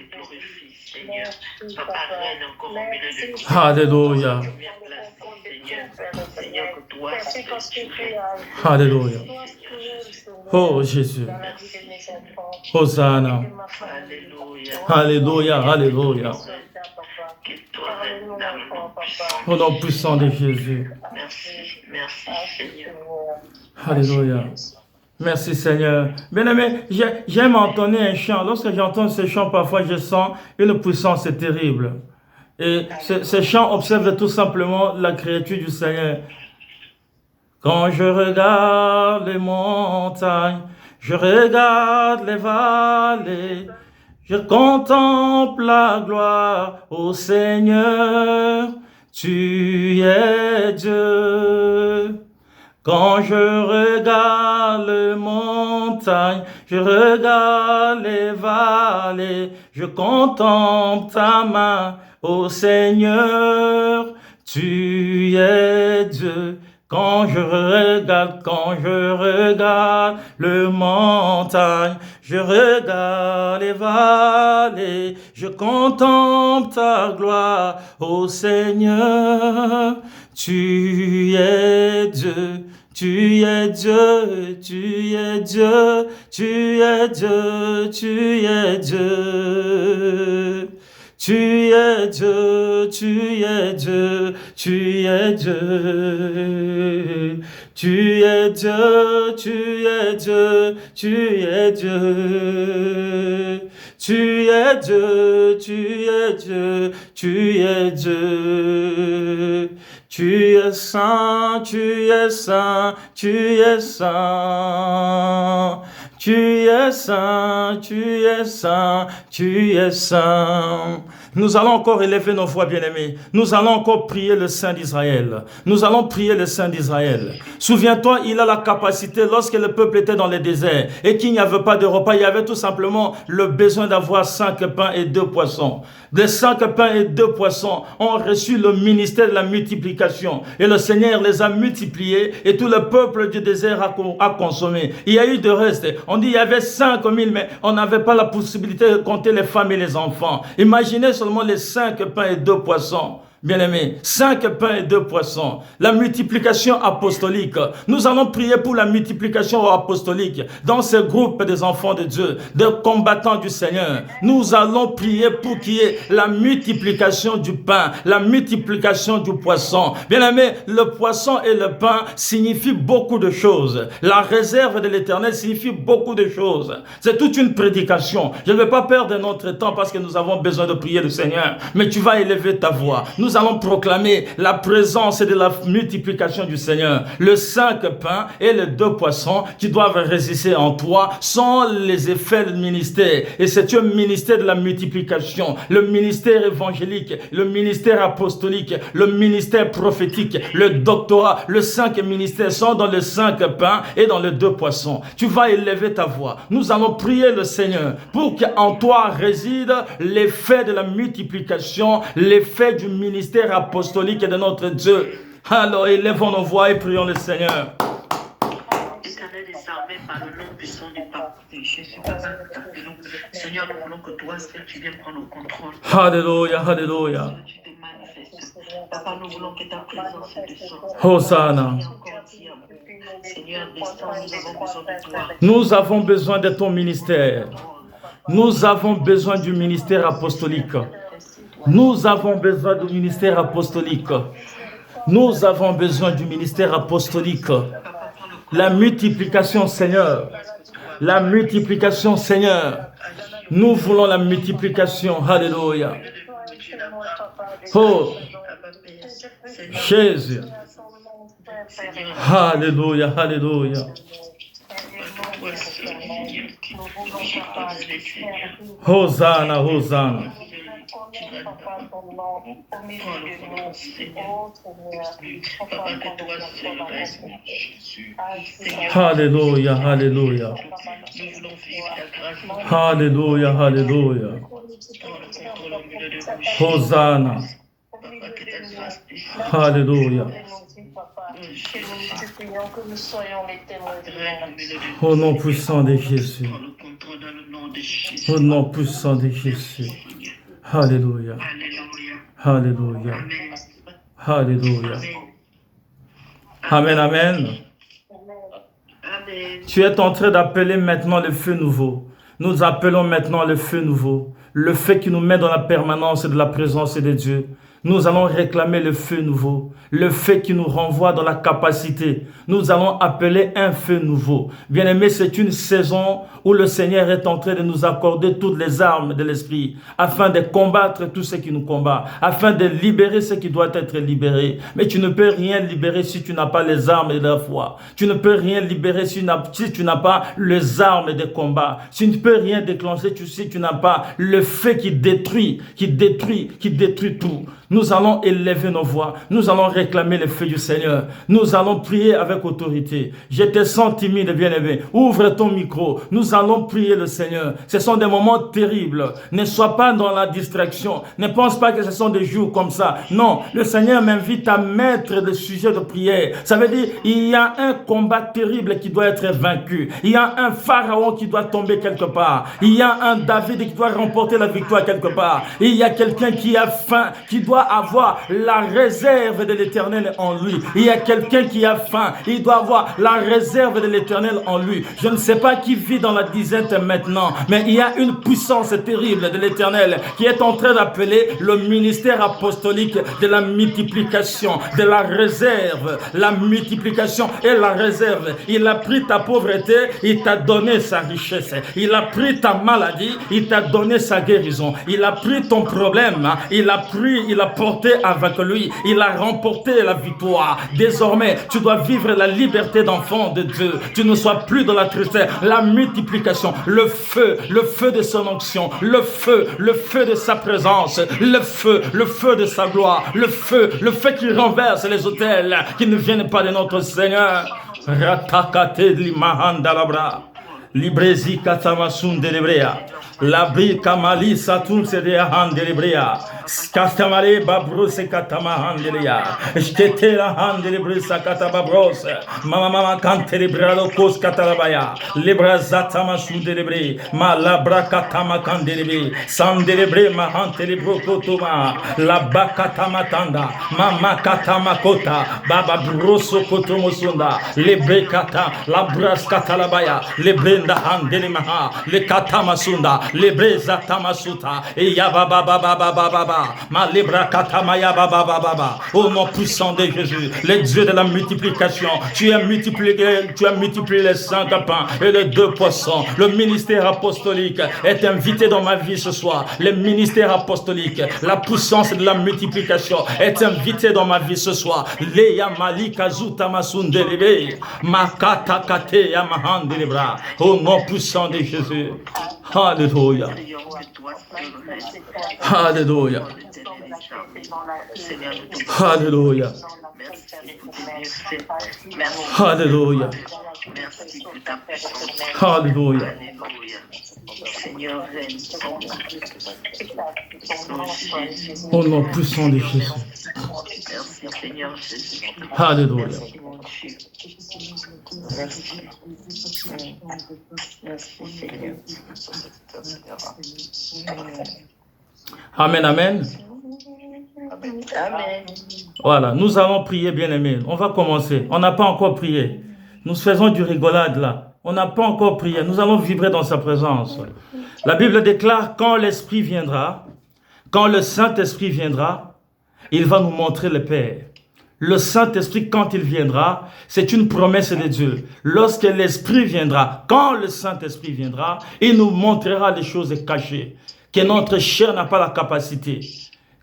Alléluia. Alléluia. Oh Jésus. Hosanna. Alléluia. Alléluia. Au nom puissant de Jésus. Merci Seigneur. Alléluia. Merci Seigneur. Bien-aimé, j'aime entendre un chant. Lorsque j'entends ce chant, parfois je sens une puissance terrible. Et ce chant observe tout simplement la créature du Seigneur. Quand je regarde les montagnes, je regarde les vallées, je contemple la gloire au Seigneur, tu es Dieu. Quand je regarde les montagnes, je regarde les vallées, je contemple ta main, ô Seigneur, tu es Dieu. Quand je regarde le montagne, je regarde les vallées, je contemple ta gloire, ô Seigneur, tu es Dieu. Tu es Dieu, tu es Dieu, tu es Dieu, tu es Dieu. Tu es Dieu, tu es Dieu, tu es Dieu. Tu es Dieu, tu es Dieu, tu es Dieu. Tu es Dieu, tu es Dieu, tu es Dieu. Tu es saint, tu es saint, tu es saint. Tu es saint, tu es saint, tu es saint. Nous allons encore élever nos voix, bien-aimés. Nous allons encore prier le Saint d'Israël. Nous allons prier le Saint d'Israël. Souviens-toi, il a la capacité, lorsque le peuple était dans les déserts et qu'il n'y avait pas de repas, il y avait tout simplement le besoin d'avoir 5 pains et 2 poissons. Des 5 pains et 2 poissons ont reçu le ministère de la multiplication. Et le Seigneur les a multipliés et tout le peuple du désert a consommé. Il y a eu de reste. On dit qu'il y avait 5 000, mais on n'avait pas la possibilité de compter les femmes et les enfants. Imaginez seulement les 5 pains et 2 poissons. Bien-aimés, 5 pains et 2 poissons. La multiplication apostolique. Nous allons prier pour la multiplication apostolique dans ce groupe des enfants de Dieu, des combattants du Seigneur. Nous allons prier pour qu'il y ait la multiplication du pain, la multiplication du poisson. Bien-aimés, le poisson et le pain signifient beaucoup de choses. La réserve de l'Éternel signifie beaucoup de choses. C'est toute une prédication. Je ne vais pas perdre notre temps parce que nous avons besoin de prier le Seigneur. Mais tu vas élever ta voix. Nous allons proclamer la présence et de la multiplication du Seigneur. Le 5 pains et les 2 poissons qui doivent résister en toi sont les effets du ministère. Et c'est un ministère de la multiplication, le ministère évangélique, le ministère apostolique, le ministère prophétique, le doctorat. Le 5 ministères sont dans les 5 pains et dans les 2 poissons. Tu vas élever ta voix. Nous allons prier le Seigneur pour qu'en toi réside l'effet de la multiplication, l'effet du ministère apostolique de notre Dieu. Alors élevons nos voix et prions le Seigneur. Éternel des armées, par le nom puissant du pape de Jésus, Seigneur, nous voulons que toi seul tu viennes prendre le contrôle. Alléluia, alléluia. Tu te manifestes. Papa, nous voulons que ta présence descende. Hosanna. Seigneur, descends, nous avons besoin de toi. Nous avons besoin de ton ministère. Nous avons besoin du ministère apostolique. Nous avons besoin du ministère apostolique. Nous avons besoin du ministère apostolique. La multiplication, Seigneur. La multiplication, Seigneur. Nous voulons la multiplication. Alléluia. Oh, Jésus. Alléluia, alléluia. Hosanna, Hosanna. Alléluia, alléluia. Alléluia, alléluia. Hosanna. Alléluia. Au nom puissant de Jésus. Au nom puissant de Jésus. Alléluia. Alléluia. Alléluia. Amen, amen. Tu es en train d'appeler maintenant le feu nouveau. Nous appelons maintenant le feu nouveau. Le feu qui nous met dans la permanence de la présence de Dieu. Nous allons réclamer le feu nouveau, le feu qui nous renvoie dans la capacité. Nous allons appeler un feu nouveau. Bien-aimés, c'est une saison où le Seigneur est en train de nous accorder toutes les armes de l'esprit afin de combattre tout ce qui nous combat, afin de libérer ce qui doit être libéré. Mais tu ne peux rien libérer si tu n'as pas les armes de la foi. Tu ne peux rien libérer si tu n'as pas les armes de combat. Tu ne peux rien déclencher si tu n'as pas le feu qui détruit tout. nous allons élever nos voix, nous allons réclamer le feu du Seigneur, nous allons prier avec autorité. Je te sens timide, bien-aimé, ouvre ton micro, nous allons prier le Seigneur. Ce sont des moments terribles, ne sois pas dans la distraction, ne pense pas que ce sont des jours comme ça. Non, le Seigneur m'invite à mettre le sujet de prière. Ça veut dire, il y a un combat terrible qui doit être vaincu, il y a un pharaon qui doit tomber quelque part, il y a un David qui doit remporter la victoire quelque part, il y a quelqu'un qui a faim, qui doit avoir la réserve de l'Éternel en lui. Il y a quelqu'un qui a faim, il doit avoir la réserve de l'Éternel en lui. Je ne sais pas qui vit dans la disette maintenant, mais il y a une puissance terrible de l'Éternel qui est en train d'appeler le ministère apostolique de la multiplication, de la réserve, la multiplication et la réserve. Il a pris ta pauvreté, il t'a donné sa richesse. Il a pris ta maladie, il t'a donné sa guérison. Il a pris ton problème, il a porté avec lui, il a remporté la victoire. Désormais, tu dois vivre la liberté d'enfant de Dieu. Tu ne sois plus dans la tristesse, la multiplication, le feu de son onction, le feu de sa présence, le feu de sa gloire, le feu qui renverse les autels qui ne viennent pas de notre Seigneur. Ratakate limahandalabra, librezi katamasun delebrea. Labri kamali satun sede handelebrea. Kastamare babrose katama handelia. Shketera handelebresa katababros. Mama kantelebralo kos katalabaya. Lebra zatama sudelebre. Malabra katama kandelebe. Sandelebre mahantelebro kotoma. Labba katama tanda. Mama katama kota. Baba broso kotomosunda. Lebre kata. Labras katalabaya. Lebrenda handelemaha. Le katama sunda. Lebre zatama suta. Et yababa baba baba baba. Au nom puissant de Jésus, le Dieu de la multiplication, tu as multiplié les 5 pains et les 2 poissons. Le ministère apostolique est invité dans ma vie ce soir. Le ministère apostolique, la puissance de la multiplication est invité dans ma vie ce soir. Leya malika zuta masundelebe, makata kate yamahandelebra. Au nom puissant de Jésus. Alléluia. Alléluia. Alléluia. Alléluia. Alléluia. Seigneur, au nom puissant de Jésus. Merci Seigneur Jésus. Alléluia. Merci. Merci Seigneur. Amen, amen. Amen. Voilà, nous allons prier, bien-aimés. On va commencer. On n'a pas encore prié. Nous faisons du rigolade là. On n'a pas encore prié. Nous allons vibrer dans sa présence. La Bible déclare, quand l'Esprit viendra, quand le Saint-Esprit viendra, il va nous montrer le Père. Le Saint-Esprit, quand il viendra, c'est une promesse de Dieu. Lorsque l'Esprit viendra, quand le Saint-Esprit viendra, il nous montrera les choses cachées, que notre chair n'a pas la capacité,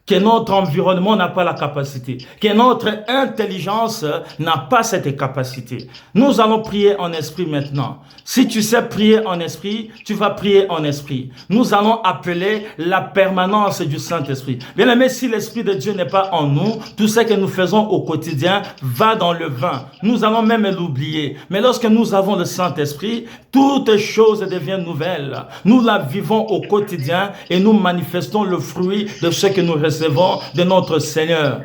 que notre environnement n'a pas la capacité, que notre intelligence n'a pas cette capacité. Nous allons prier en esprit maintenant. Si tu sais prier en esprit, tu vas prier en esprit. Nous allons appeler la permanence du Saint-Esprit. Bien aimé, si l'Esprit de Dieu n'est pas en nous, tout ce que nous faisons au quotidien va dans le vin. Nous allons même l'oublier. Mais lorsque nous avons le Saint-Esprit, toutes choses deviennent nouvelles. Nous la vivons au quotidien et nous manifestons le fruit de ce que nous recevons de notre Seigneur.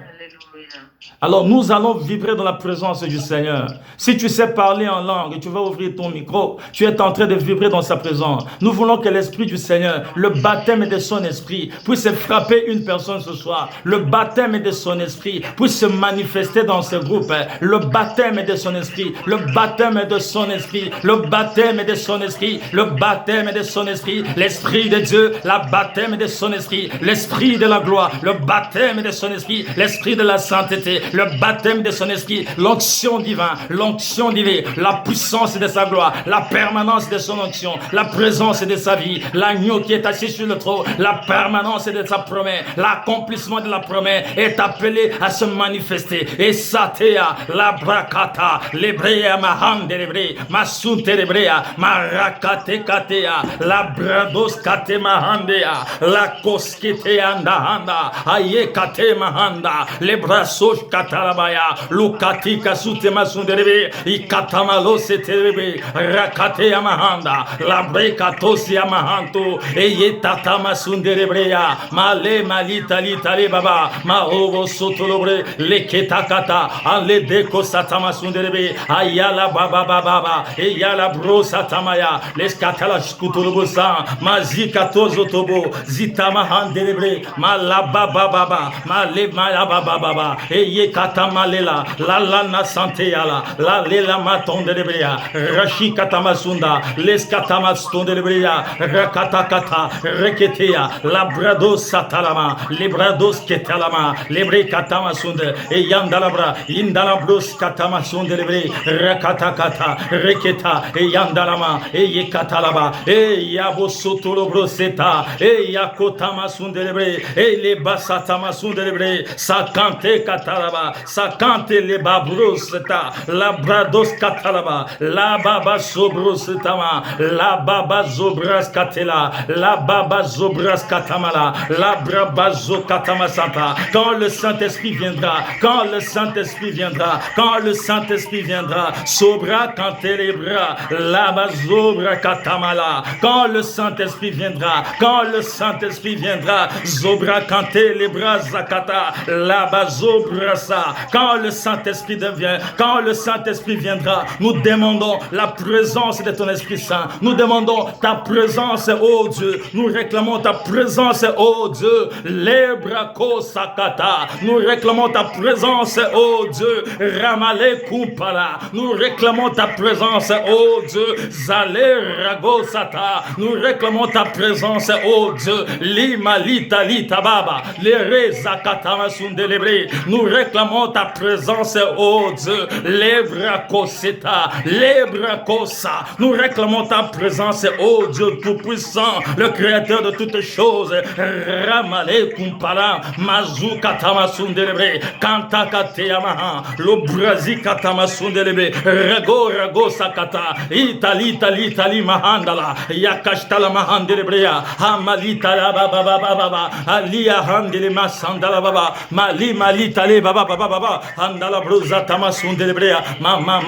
Alors nous allons vibrer dans la présence du Seigneur. Si tu sais parler en langue et tu vas ouvrir ton micro, tu es en train de vibrer dans sa présence. Nous voulons que l'Esprit du Seigneur, le baptême de son Esprit, puisse frapper une personne ce soir. Le baptême de son Esprit puisse se manifester dans ce groupe. Le baptême de son Esprit, le baptême de son Esprit, le baptême de son Esprit, le baptême de son Esprit, l'Esprit de Dieu, le baptême de son Esprit, l'Esprit de la gloire, le baptême de son Esprit, l'Esprit de la sainteté, le baptême de son esprit, l'onction divine, la puissance de sa gloire, la permanence de son onction, la présence de sa vie, l'agneau qui est assis sur le trône, la permanence de sa promesse, l'accomplissement de la promesse est appelé à se manifester. Et satea, la brakata, l'ebrea mahande lebre, masute lebrea, marakate katea, la brados kate mahandea, la koskete anda, aye kate mahanda, le brasos katalabaya, lukati kasute masunderebe, ikatamalo seterebe, rakate amahanda, la brekatosi amahanto, eye tatama sunderebrea, male malita litale baba, ma ovo sotolobre, le ketakata, ale deko satama sunderebe, ayala baba baba, eyala bro satamaya, les katala skutulubusa, mazika tozotobo, zitama handerebre, malaba baba, male malaba baba, eye katamalela, la lana santeyala, la lela matondebrea, rashi katamasunda, les katamastonderebrea, rakatakata, reketea, la brados satalama, les brados ketalama, les bre katamasunde, et yandalabra, indalabros katamasunde lebre, rakatakata, reketa, et yandalama, et yekatalaba, et yabosotolobroseta, et yakotamasunde lebre, et les basatamasunde lebre, sakante katalaba, sakante les babroseta, la brados katalaba, la baba sobroseta, la baba zobras katela, la baba zobras katamala, la braba zokatamasata. Quand le Saint-Esprit viendra, quand le Saint-Esprit viendra, quand le Saint-Esprit viendra, sobra kantelebra, la bazobra katamala. Quand le Saint-Esprit viendra, quand le Saint-Esprit viendra, zobra kantelebra zakata, la bazobra sa. Quand le Saint-Esprit vient, quand le Saint-Esprit viendra, nous demandons la présence de ton Esprit Saint. Nous demandons ta présence, oh Dieu. Nous réclamons ta présence, oh Dieu. Lebrako sakata. Nous réclamons ta présence, oh Dieu. Ramale kumpala. Nous réclamons ta présence, oh Dieu. Zale ragosata. Nous réclamons ta présence, oh Dieu. Lima lita lita baba. Lere zakata masundelebre. Nous réclamons ta présence, oh Dieu. Lebrakoseta. Lebrakosa. Nous réclamons ta présence, oh Dieu tout-puissant, le créateur de toutes choses. Ramale kumpala, mazu katamasundelebe, kanta kateyamaha, lo brazi katamasundelebe, rago sakata, itali mahandala, yakashtala mahandelebrea, hamalita la baba, alia handele masandala baba, mali tale baba, handala bruza tamasundelebrea, mama,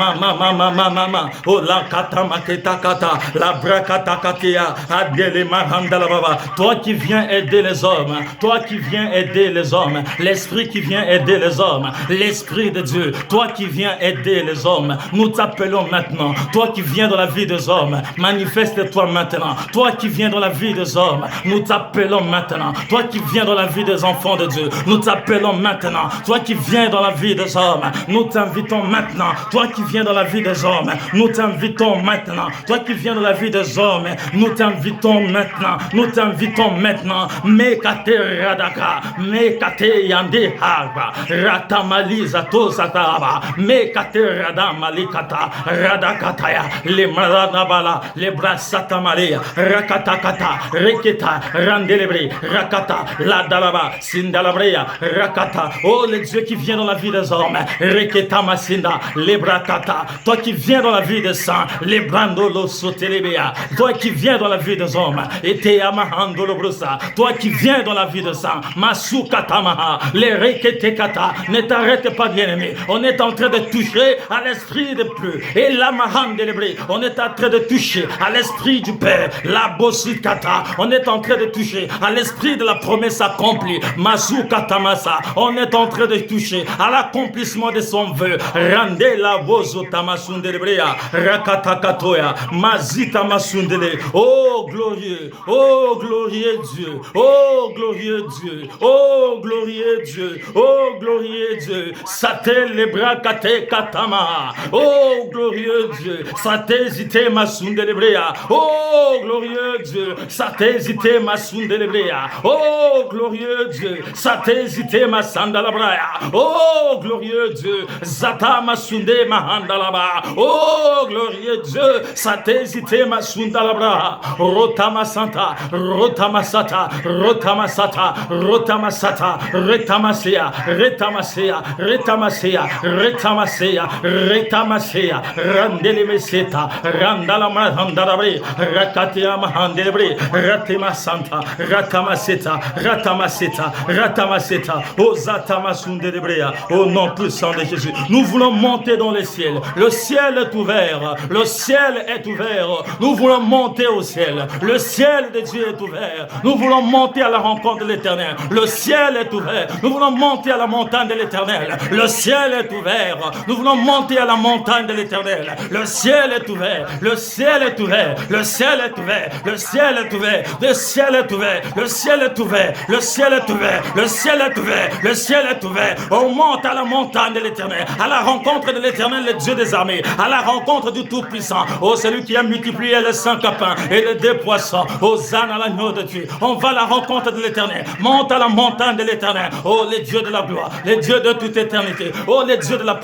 oh la katamaketa kata, la brakatakatia, adele mahandala baba. Toi qui viens aider les hommes, toi qui viens aider les hommes, l'esprit qui vient aider les hommes, l'esprit de Dieu, toi qui viens aider les hommes, nous t'appelons maintenant. Toi qui viens dans la vie des hommes, manifeste-toi maintenant. Toi qui viens dans la vie des hommes, nous t'appelons maintenant. Toi qui viens dans la vie des enfants de Dieu, nous t'appelons maintenant. Toi qui viens dans la vie des hommes, nous t'invitons maintenant. Toi qui viens dans la vie des hommes, nous t'invitons maintenant. Toi qui viens dans la vie des hommes, nous t'invitons maintenant. Nous t'invitons maintenant. Mekate radaka, mekate yande harba, ratamaliza to sataba, mekate radamalikata, radakataya, le maradabala, le brasatamalia, rakatakata, reketa, randelebre, rakata, la dalaba, sindalabrea, rakata. Oh, le Dieu qui vient dans la vie des hommes, reketa masinda, le brakata. Toi qui viens dans la vie des saints, les brandolo sotelebea. Toi qui viens dans la vie des hommes, et te amahando brusa. Toi qui viens dans la vie de sang, Masuka Tamaha, les Reketekata, ne t'arrête pas, bien-aimé. On est en train de toucher à l'esprit de Dieu. Et la Mahan de l'Hébreu, on est en train de toucher à l'esprit du Père. La Bosikata, on est en train de toucher à l'esprit de la promesse accomplie. Masuka Tamasa, on est en train de toucher à l'accomplissement de son vœu. Rande la Bozo Tamasundebrea, Rakatakatoya, Mazita Masundele. Oh glorieux, oh glorieux Dieu, oh glorieux Dieu, oh glorieux Dieu, oh glorieux Dieu, Satel les bras kate katama, oh glorieux Dieu, Satezite masundelebrea, oh glorieux Dieu, Satezite masundelebrea, oh glorieux Dieu, Satezite masandalabrea, Oh, glorieux Dieu. Zata masunde mahandalaba. Oh, glorieux Dieu. Satezite masundalabra. Rotamasanta. Rotamasata. Rotamasata. Rotamasata. Retamasia. Retamasia. Retamasia. Retamasia. Retamasia. Randele meseta. Randalama handalabre. Rakatia mahandelebre. Ratamasanta. Ratamaseta. Ratamaseta. Ratamaseta. Oh, Zatamasundélébréa. Au nom puissant de Jésus. Nous voulons monter dans les ciels. Le ciel est ouvert. Le ciel est ouvert. Nous voulons monter au ciel. Le ciel de Dieu est ouvert. Nous voulons monter à la rencontre de l'Éternel. Le ciel est ouvert. Nous voulons monter à la montagne de l'Éternel. Le ciel est ouvert. Nous voulons monter à la montagne de l'Éternel. Le ciel est ouvert. Le ciel est ouvert. Le ciel est ouvert. Le ciel est ouvert. Le ciel est ouvert. Le ciel est ouvert. Le ciel est ouvert. Le ciel est ouvert. Le ciel est ouvert. On monte à la montagne de l'Éternel, à la rencontre de l'Éternel, le Dieu des armées, à la rencontre du Tout-Puissant. Oh, celui qui a multiplié les 5 pains et les 2 poissons. Hosanna à l'agneau de Dieu. On va à la rencontre de l'Éternel. Monte à la montagne de l'Éternel. Oh, les dieux de la gloire, les dieux de toute éternité. Oh, les dieux de la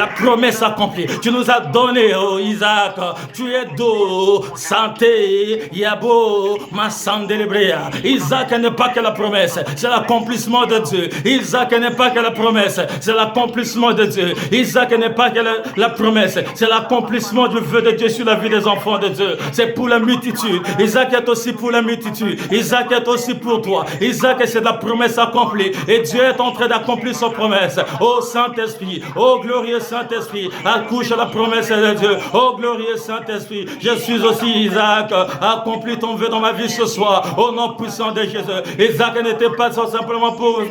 promesse accomplie. Tu nous as donné, oh Isaac, tu es doux, santé, yabo, massandélébréa. Isaac n'est pas que la promesse, c'est l'accomplissement de Dieu. Isaac n'est pas que la promesse, c'est l'accomplissement de Dieu. Isaac n'est pas que la promesse, c'est l'accomplissement du vœu de Dieu sur la vie des enfants de Dieu. C'est pour la multitude. Isaac est aussi pour la multitude. Isaac est aussi pour toi. Isaac, c'est la promesse accomplie. Et Dieu est en train d'accomplir sa promesse. Oh Saint-Esprit, oh glorieux Saint-Esprit, accouche la promesse de Dieu. Oh glorieux Saint-Esprit, je suis aussi Isaac. Accomplis ton vœu dans ma vie ce soir. Au nom puissant de Jésus. Isaac n'était pas simplement pour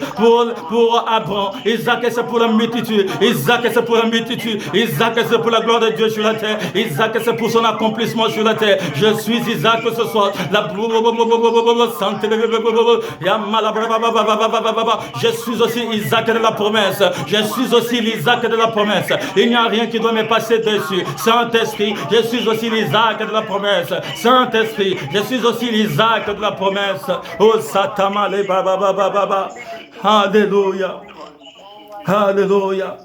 Abraham. Isaac, c'est pour la multitude. Isaac, c'est pour la multitude. Isaac, c'est pour la gloire de Dieu sur la terre. Isaac, c'est pour son accomplissement sur la terre. Je suis Isaac ce soir. Je suis aussi Isaac de la promesse. Je suis aussi l'Isaac de la promesse. Il n'y a rien qui doit me passer dessus. Saint-Esprit, je suis aussi l'Isaac de la promesse. Saint-Esprit, je suis aussi l'Isaac de la promesse. Oh Satama le baba baba baba. Alléluia. Alléluia.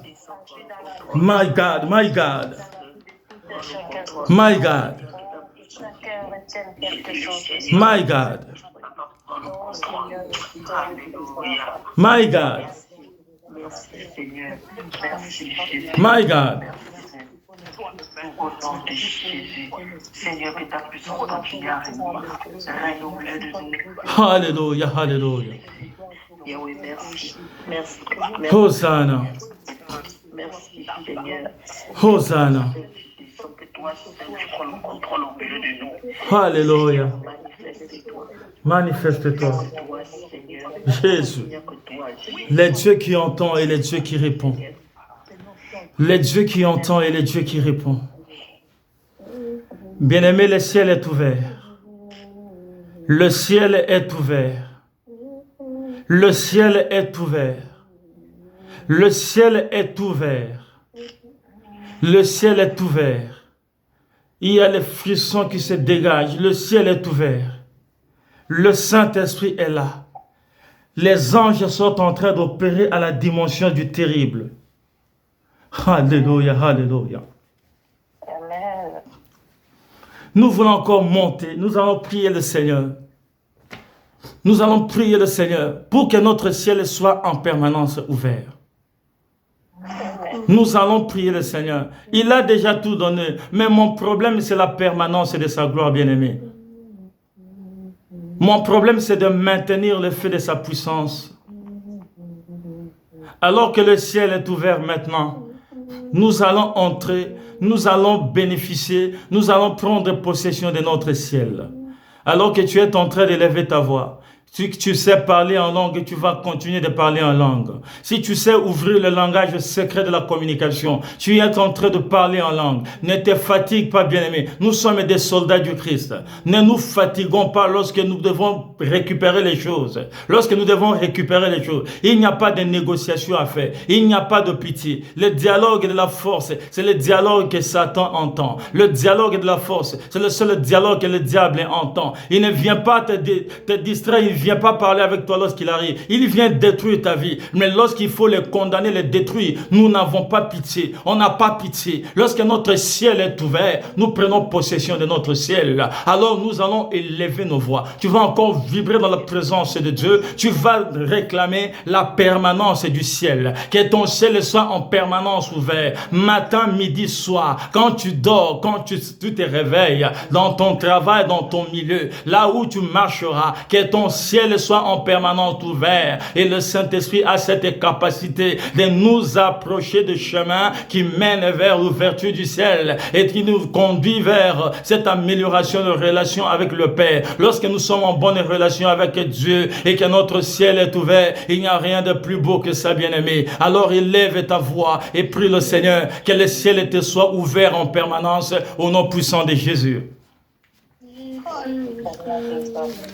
My God, my God. My God. My God. My God. My God. Hallelujah, hallelujah. Hosanna. Hosanna. Hallelujah. Manifeste-toi. Jésus. Les dieux qui entendent et les dieux qui répondent. Les dieux qui entendent et les dieux qui répondent. Bien-aimé, le ciel est ouvert. Le ciel est ouvert. Le ciel est ouvert. Le ciel est ouvert. Le ciel est ouvert. Il y a les frissons qui se dégagent. Le ciel est ouvert. Le Saint-Esprit est là. Les anges sont en train d'opérer à la dimension du terrible. Alléluia, alléluia. Amen. Nous voulons encore monter. Nous allons prier le Seigneur. Nous allons prier le Seigneur pour que notre ciel soit en permanence ouvert. Nous allons prier le Seigneur. Il a déjà tout donné. Mais mon problème, c'est la permanence de sa gloire, bien-aimée. Mon problème, c'est de maintenir le feu de sa puissance. Alors que le ciel est ouvert maintenant, nous allons entrer, nous allons bénéficier, nous allons prendre possession de notre ciel. Alors que tu es en train d'élever ta voix, si tu sais parler en langue, tu vas continuer de parler en langue. Si tu sais ouvrir le langage secret de la communication, tu es en train de parler en langue. Ne te fatigue pas, bien-aimé. Nous sommes des soldats du Christ. Ne nous fatiguons pas lorsque nous devons récupérer les choses. Lorsque nous devons récupérer les choses, il n'y a pas de négociation à faire. Il n'y a pas de pitié. Le dialogue de la force, c'est le dialogue que Satan entend. Le dialogue de la force, c'est le seul dialogue que le diable entend. Il ne vient pas te distraire, il vient pas parler avec toi lorsqu'il arrive. Il vient détruire ta vie. Mais lorsqu'il faut les condamner, les détruire, nous n'avons pas pitié. On n'a pas pitié. Lorsque notre ciel est ouvert, nous prenons possession de notre ciel. Alors nous allons élever nos voix. Tu vas encore vibrer dans la présence de Dieu. Tu vas réclamer la permanence du ciel. Que ton ciel soit en permanence ouvert. Matin, midi, soir. Quand tu dors, quand tu te réveilles, dans ton travail, dans ton milieu, là où tu marcheras, que ton ciel soit en permanence ouvert. Et le Saint-Esprit a cette capacité de nous approcher de chemin qui mène vers l'ouverture du ciel et qui nous conduit vers cette amélioration de relation avec le Père. Lorsque nous sommes en bonne relation avec Dieu et que notre ciel est ouvert, il n'y a rien de plus beau que ça, bien-aimé. Alors élève ta voix et prie le Seigneur que le ciel te soit ouvert en permanence au nom puissant de Jésus.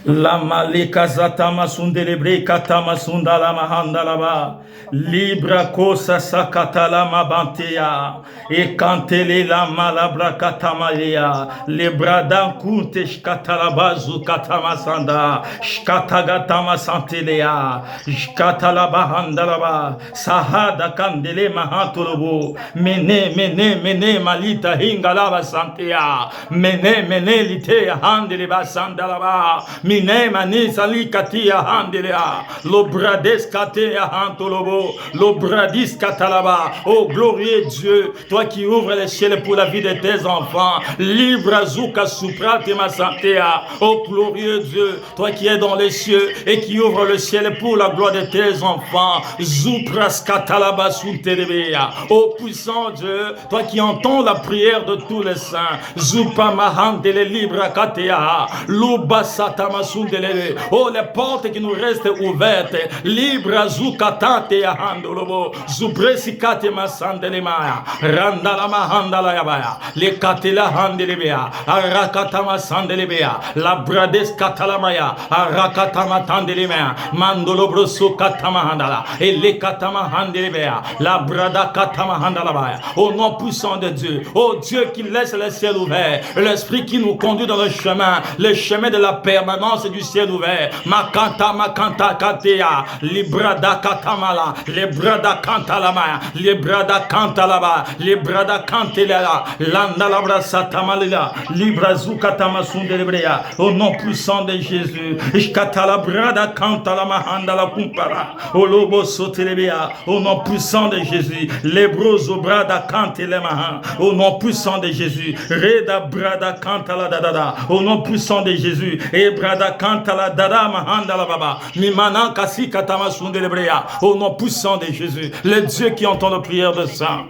La malika zatama sundelebre katama sundala mahandalaba libra kosa sakatala mabanteya e kantele la malabra katamalia lebradan kunte shkatalabazu katama sanda shkatagatama santelea shkatalaba handalaba sahada kandele mahantolobo mene malita hingalaba santeya mene lite handele basandalaba mine mani salikatia handelea lobrades katea hantolobo lobradis katalaba. Oh glorieux Dieu, toi qui ouvres les ciels pour la vie de tes enfants, libra zuka suprate ma santea. Oh glorieux Dieu, toi qui es dans les cieux et qui ouvre le ciel pour la gloire de tes enfants, zupras katalaba sunterebea. Oh puissant Dieu, toi qui entends la prière de tous les saints, zupa mahandele libra katea luba satama sundelele. Oh les portes qui nous restent ouvertes, libra zukatate ya handolobo zubresi kate masandelema randala mahandala yabaya le katela handelebea arakatama sandelebea la brades katalamaya arakatama tandelemea mandolobro sukatama handala et le katama handelebea la brada katama handala baya. Au nom puissant de Dieu, oh Dieu qui laisse le ciel ouvert, l'esprit qui nous conduit dans le chemin de la permanence du ciel ouvert. Makanta katea librada katamala librada kantalama librada kantalaba librada kantelala landalabra satamalila librazuka tamasundelebrea. Au nom puissant de Jésus, ishkatalabrada kantalama handala kumpara olobo sotelebea. Au nom puissant de Jésus, lebrozo brada kantelema. Au nom puissant de Jésus, reda brada kantala dada. Au nom puissant de Jésus, et brada kantala dada mahandala baba mimana kasi katama sundelebrea. Au nom puissant de Jésus, le Dieu qui entend nos prières de sang.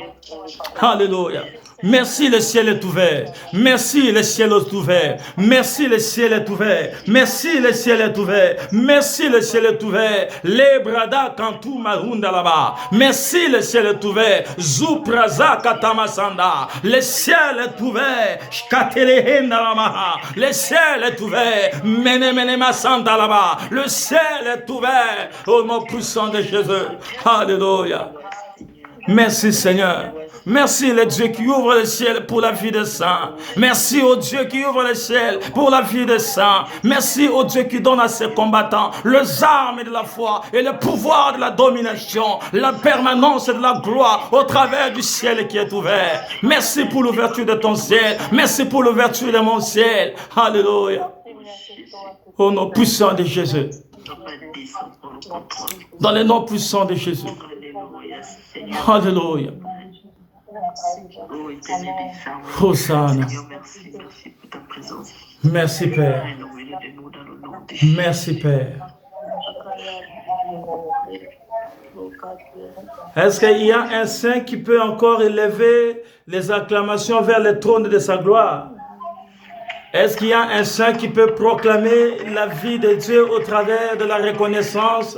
Alléluia. Merci, le ciel est ouvert. Merci, le ciel est ouvert. Merci, le ciel est ouvert. Merci, le ciel est ouvert. Merci, le ciel est ouvert. Les brada kantu mahunda là-bas. Merci, le ciel est ouvert. Zupraza katamasanda. Le ciel est ouvert. Shkatelehenda là-bas. Le ciel est ouvert. Mene masanda là-bas. Le ciel est ouvert. Au nom puissant de Jésus. Alléluia. Merci, Seigneur. Merci le Dieu qui ouvre le ciel pour la vie des saints. Merci au Dieu qui ouvre le ciel pour la vie des saints. Merci au Dieu qui donne à ses combattants les armes de la foi et le pouvoir de la domination, la permanence de la gloire au travers du ciel qui est ouvert. Merci pour l'ouverture de ton ciel. Merci pour l'ouverture de mon ciel. Alléluia. Au nom puissant de Jésus. Dans le nom puissant de Jésus. Alléluia. Hosanna. Merci Père. Merci Père. Est-ce qu'il y a un saint qui peut encore élever les acclamations vers le trône de sa gloire? Est-ce qu'il y a un saint qui peut proclamer la vie de Dieu au travers de la reconnaissance,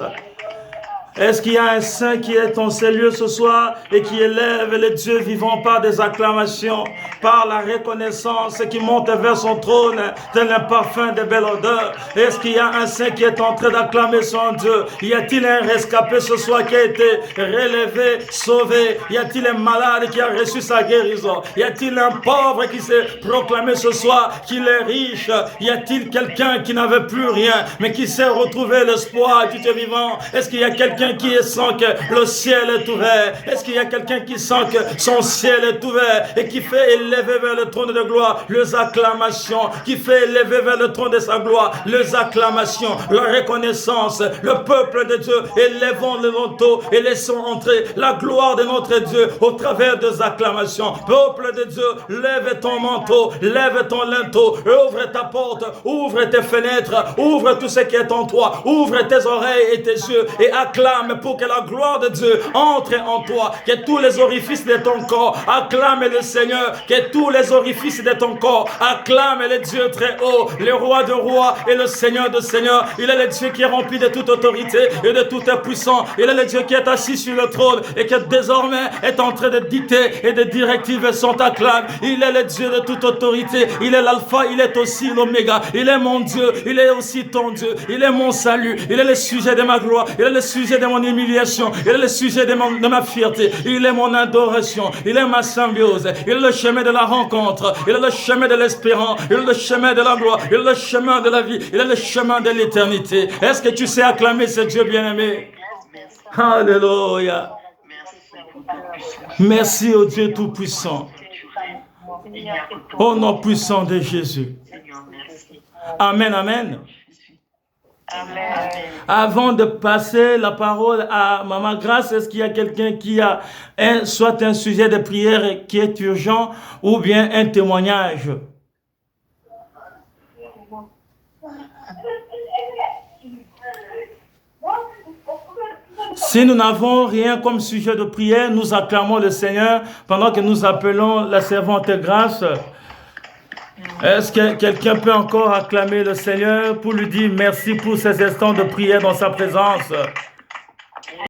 Est-ce qu'il y a un saint qui est en ces lieux ce soir et qui élève le Dieu vivant par des acclamations, par la reconnaissance qui monte vers son trône tel un parfum de belle odeur? Est-ce qu'il y a un saint qui est en train d'acclamer son Dieu? Y a-t-il un rescapé ce soir qui a été relevé, sauvé? Y a-t-il un malade qui a reçu sa guérison? Y a-t-il un pauvre qui s'est proclamé ce soir qu'il est riche? Y a-t-il quelqu'un qui n'avait plus rien mais qui s'est retrouvé l'espoir du Dieu vivant? Est-ce qu'il y a quelqu'un qui sent que le ciel est ouvert? Est-ce qu'il y a quelqu'un qui sent que son ciel est ouvert et qui fait élever vers le trône de gloire les acclamations, qui fait élever vers le trône de sa gloire les acclamations, la reconnaissance? Le peuple de Dieu, élevons le manteau et laissons entrer la gloire de notre Dieu au travers des acclamations. Peuple de Dieu, lève ton manteau, lève ton linteau, ouvre ta porte, ouvre tes fenêtres, ouvre tout ce qui est en toi, ouvre tes oreilles et tes yeux et acclame pour que la gloire de Dieu entre en toi, que tous les orifices de ton corps acclament le Seigneur, que tous les orifices de ton corps acclament le Dieu très haut, le roi de rois et le Seigneur de seigneurs. Il est le Dieu qui est rempli de toute autorité et de toute puissance. Il est le Dieu qui est assis sur le trône et qui désormais est en train de dicter et de directives sont acclamées. Il est le Dieu de toute autorité. Il est l'alpha, il est aussi l'oméga. Il est mon Dieu, il est aussi ton Dieu. Il est mon salut, il est le sujet de ma gloire, il est le sujet de mon humiliation, il est le sujet de ma fierté, il est mon adoration, il est ma symbiose, il est le chemin de la rencontre, il est le chemin de l'espérance, il est le chemin de la gloire, il est le chemin de la vie, il est le chemin de l'éternité. Est-ce que tu sais acclamer ce Dieu bien-aimé? Alléluia. Merci au Dieu Tout-Puissant. Au nom puissant de Jésus. Amen, amen. Amen. Avant de passer la parole à Maman Grâce, est-ce qu'il y a quelqu'un qui a soit un sujet de prière qui est urgent ou bien un témoignage? Si nous n'avons rien comme sujet de prière, nous acclamons le Seigneur pendant que nous appelons la servante Grâce. Est-ce que quelqu'un peut encore acclamer le Seigneur pour lui dire merci pour ces instants de prière dans sa présence?